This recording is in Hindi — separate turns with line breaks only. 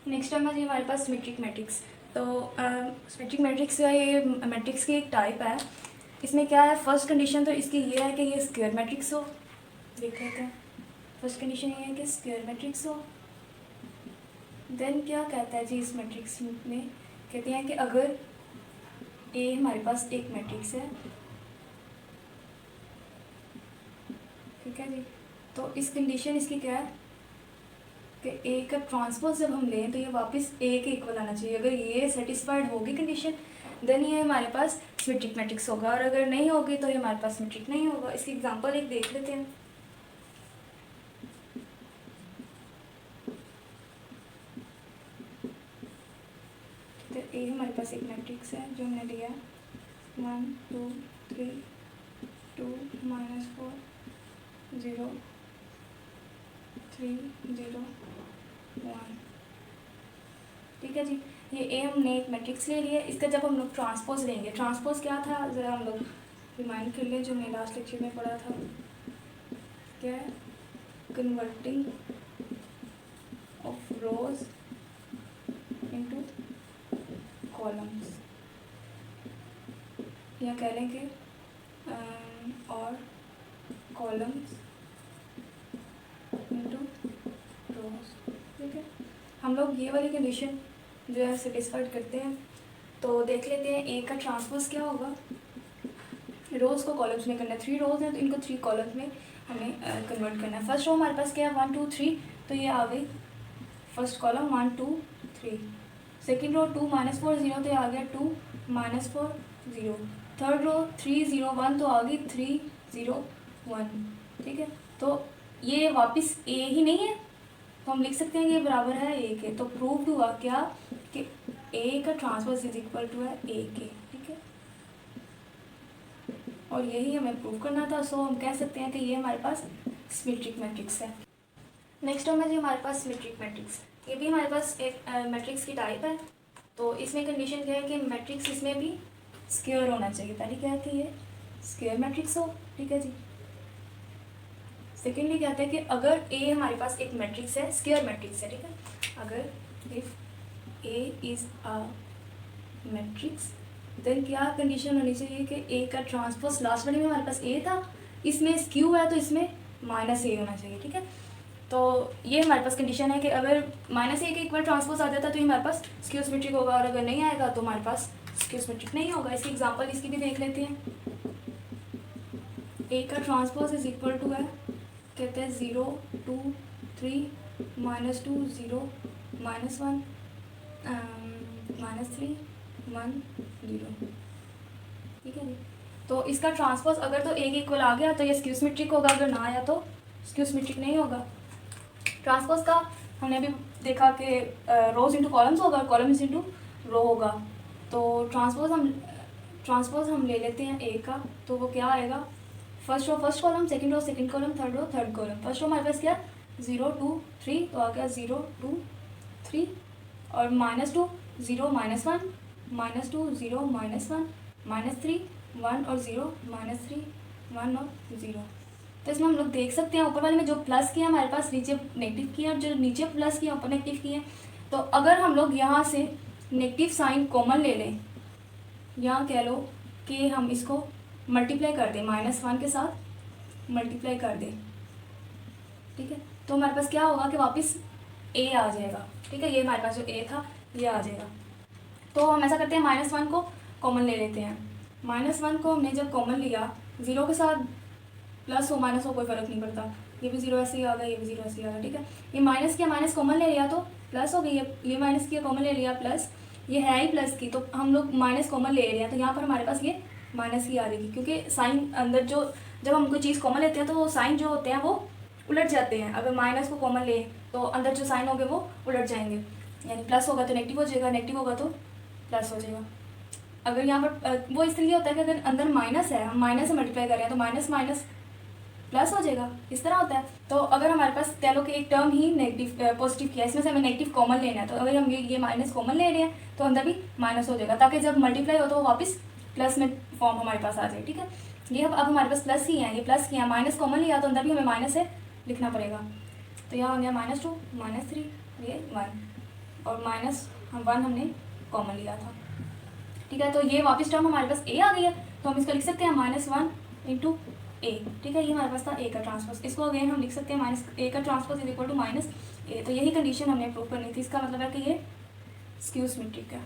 नेक्स्ट टाइम है हमारे पास सिमेट्रिक मैट्रिक्स। तो सिमेट्रिक मैट्रिक्स का ये मैट्रिक्स की एक टाइप है। इसमें क्या है, फर्स्ट कंडीशन तो इसकी ये है कि ये स्क्वायर मैट्रिक्स हो। देख लेते हैं, फर्स्ट कंडीशन ये है कि स्क्वायर मैट्रिक्स हो। देन क्या कहता है जी इस मैट्रिक्स में, कहते हैं कि अगर ए हमारे पास एक मैट्रिक्स है, ठीक है जी, तो इस कंडीशन इसकी क्या है कि ए का ट्रांसपोज जब हम लें तो ये वापस ए के इक्वल आना चाहिए। अगर ये सेटिस्फाइड होगी कंडीशन देन ये हमारे पास सिमेट्रिक मैट्रिक्स होगा, और अगर नहीं होगी तो ये हमारे पास सिमेट्रिक नहीं होगा। इसकी एग्जांपल एक देख लेते हैं। तो ए हमारे पास एक मैट्रिक्स है जो हमने लिया 1 2 3 2 -4 0 3 0 1, ठीक है जी। ये ए हमने एक मैट्रिक्स ले लिया। इसका जब हम लोग ट्रांसपोज लेंगे, ट्रांसपोज क्या था ज़रा हम लोग रिमाइंड कर लें जो हमने लास्ट लेक्चर में पढ़ा था। क्या है, converting of rose into columns, या कह लें कि और कॉलम्स इनटू रोज, ठीक है। हम लोग ये वाली कंडीशन जो है सेटिस्फाइड करते हैं। तो देख लेते हैं ए का ट्रांसपोज क्या होगा। रोज़ को कॉलम्स में करना है, 3 रोज़ हैं तो इनको 3 कॉलम्स में हमें कन्वर्ट करना है। फर्स्ट रो हमारे पास क्या है 1 2 3, तो ये आ गई फर्स्ट कॉलम 1 2 3। सेकेंड रो 2 -4 0, तो ये आ गया 2 -4 0। थर्ड रो 3 0 1, तो आ गई 3 0 1, ठीक है। तो ये वापस ए ही नहीं है, तो हम लिख सकते हैं कि ये बराबर है ए के। तो प्रूव्ड हुआ क्या कि ए का ट्रांसपोज इज इक्वल टू है ए के, ठीक है। और यही हमें प्रूव करना था। सो हम कह सकते हैं कि ये हमारे पास सिमेट्रिक मैट्रिक्स है। नेक्स्ट टर्म है जी हमारे पास सिमेट्रिक मैट्रिक्स। ये भी हमारे पास एक मैट्रिक्स की टाइप है। तो इसमें कंडीशन क्या है कि मैट्रिक्स इसमें भी स्क्वायर होना चाहिए। पहले क्या है कि ये स्क्वायर मैट्रिक्स हो, ठीक है जी। सेकेंडली कहते हैं कि अगर ए हमारे पास एक मैट्रिक्स है, स्क्वायर मैट्रिक्स है, ठीक है। अगर if A is a matrix then क्या कंडीशन होनी चाहिए कि ए का ट्रांसपोज, लास्ट वाले में हमारे पास ए था, इसमें स्क्यू है तो इसमें -a होना चाहिए, ठीक है। तो ये हमारे पास कंडीशन है कि अगर -a के इक्वल ट्रांसपोज आ जाता है तो ये हमारे पास स्क्यू सिमेट्रिक होगा, और अगर नहीं आएगा तो हमारे पास स्क्यू सिमेट्रिक नहीं होगा। इसकी एग्जांपल इसकी भी देख लेते हैं। ए का ट्रांसपोज इज इक्वल टू है, कहते हैं 0 2 3 -2 0 -1 -3 1 0, ठीक है जी। तो इसका ट्रांसपोज अगर तो ए के इक्वल आ गया तो ये स्क्यू सिमेट्रिक होगा, अगर ना आया तो स्क्यू सिमेट्रिक नहीं होगा। ट्रांसपोज का हमने अभी देखा कि रोज इंटू कॉलम्स होगा, कॉलम्स इंटू रो होगा। तो ट्रांसपोज हम ले लेते हैं ए का, तो वो क्या आएगा, first row first column, second row second column, third row third column. First row हमारे पास क्या 0 2 3, तो आ गया 0 2 3, और -2 0 -1 -2 0 -1 -3 1 और 0 -3 1 और 0। तो इसमें हम लोग देख सकते हैं ऊपर वाले में जो प्लस किया हमारे पास नीचे नेगेटिव किया, और जो नीचे प्लस किया ऊपर नेगेटिव किया। तो अगर हम लोग यहाँ से नेगेटिव साइन कॉमन ले लें, या कह लो कि हम इसको मल्टीप्लाई कर दें, -1 के साथ मल्टीप्लाई कर दें, ठीक है, तो हमारे पास क्या होगा कि वापस ए आ जाएगा, ठीक है। ये हमारे पास जो ए था ये आ जाएगा। तो हम ऐसा करते हैं -1 को कॉमन ले लेते हैं। -1 को हमने जब कॉमन लिया, 0 के साथ प्लस हो माइनस हो कोई फ़र्क नहीं पड़ता, ये भी 0 ऐसे ही आ गया, ये भी 0 ऐसे ही आ गया, ठीक है। ये माइनस किया, माइनस कॉमन ले लिया तो प्लस हो गई, ये माइनस किया कॉमन ले लिया प्लस, ये है ही प्लस की, तो हम लोग माइनस कॉमन ले लिया तो यहाँ पर हमारे पास ये माइनस की आ जाएगी, क्योंकि साइन अंदर जो जब हम कोई चीज़ कॉमन लेते हैं तो साइन जो होते हैं वो उलट जाते हैं। अगर माइनस को कॉमन ले तो अंदर जो साइन होंगे वो उलट जाएंगे, यानी प्लस होगा तो नेगेटिव हो जाएगा, नेगेटिव होगा तो प्लस हो जाएगा। अगर यहाँ पर वो इसलिए होता है कि अगर अंदर माइनस है, हम माइनस से मल्टीप्लाई कर रहे हैं तो माइनस माइनस प्लस हो जाएगा, इस तरह होता है। तो अगर हमारे पास कह लो कि एक टर्म ही नेगेटिव पॉजिटिव किया, इसमें से हमें नेगेटिव कॉमन लेना है, तो अगर हम ये माइनस कॉमन ले रहे हैं तो अंदर भी माइनस हो जाएगा, ताकि जब मल्टीप्लाई हो तो वो वापस प्लस में फॉर्म हमारे पास आ जाए, ठीक है। ये अब हमारे पास प्लस ही है, ये प्लस किया, माइनस कॉमन लिया तो अंदर भी हमें माइनस है लिखना पड़ेगा। तो यहाँ हो गया -2 -3 ये 1, और माइनस वन हमने कॉमन लिया था, ठीक है। तो ये वापस टर्म हमारे पास ए आ गई है, तो हम इसको लिख सकते हैं -1 इंटू ए, ठीक है। ये हमारे पास था ए का ट्रांसपोज, इसको अगेन हम लिख सकते हैं -a का transpose is equal to -a। तो यही कंडीशन हमने प्रूव करनी थी, इसका मतलब है कि ये स्क्यू सिमेट्रिक है।